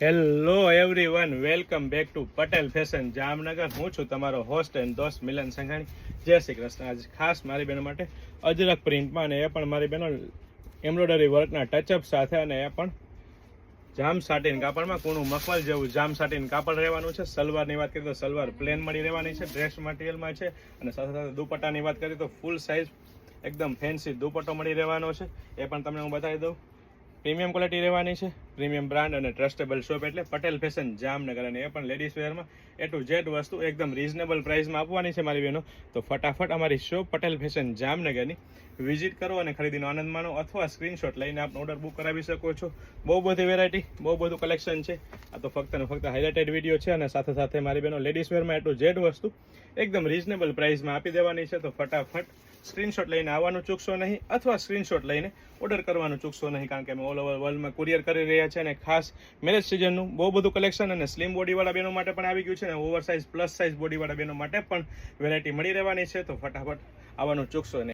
Hello everyone, welcome back to Patel fashion Jamnagar. હું છું તમારો હોસ્ટ એન્ડ દોસ્ત મિલન સંઘાણી. જય શ્રી કૃષ્ણ. આજ ખાસ મારી બહેનો માટે અજરક પ્રિન્ટમાં, અને એ પણ મારી બહેનો એમ્બ્રોઇડરી વર્કના ટચઅપ સાથે, અને એ પણ જામ સાટીન કાપડમાં કૂણું મખમલ જેવું જામ સાટીન કાપડ રહેવાનું છે. સલવારની વાત કરીએ તો સલવાર પ્લેન મળી રહેવાની છે, ડ્રેસ મટીરિયલમાં છે. અને સાથે સાથે દુપટ્ટાની વાત કરીએ તો ફૂલ સાઇઝ એકદમ ફેન્સી દુપટ્ટો મળી રહેવાનો છે. એ પણ તમને હું બતાવી દઉં. પ્રીમિયમ ક્વોલિટી રહેવાની છે, પ્રીમિયમ બ્રાન્ડ અને ટ્રસ્ટેબલ શોપ એટલે પટેલ ફેશન જામનગર. અને એ પણ લેડીઝ વેરમાં એ ટુ ઝેડ વસ્તુ એકદમ રીઝનેબલ પ્રાઇસમાં આપવાની છે મારી બહેનો. તો ફટાફટ અમારી શોપ પટેલ ફેશન જામનગરની વિઝિટ કરો અને ખરીદીનો આનંદ માણો, અથવા સ્ક્રીનશોટ લઈને આપનો ઓર્ડર બુક કરાવી શકો છો. બહુ બધી વેરાયટી, બહુ બધું કલેક્શન છે. આ તો ફક્ત ને ફક્ત હાઇલાઇટેડ વિડીયો છે, અને સાથે સાથે મારી બહેનો લેડીઝ વેરમાં એ ટુ ઝેડ વસ્તુ એકદમ રીઝનેબલ પ્રાઇસમાં આપી દેવાની છે. તો ફટાફટ સ્ક્રીનશોટ લઈને આવવાનું ચૂકશો નહીં, અથવા સ્ક્રીનશોટ લઈને ઓર્ડર કરવાનું ચૂકશો નહીં, કારણ કે અમે ઓલ ઓવર વર્લ્ડમાં કુરિયર કરી રહ્યા છે. અને ખાસ મેરેજ સિઝનનું બહુ બધું કલેક્શન અને સ્લિમ બોડીવાળા બહેનો માટે પણ આવી ગયું છે, અને ઓવર સાઇઝ પ્લસ સાઇઝ બોડીવાળા બહેનો માટે પણ વેરાયટી મળી રહેવાની છે. તો ફટાફટ આવવાનું ચૂકશો નહીં.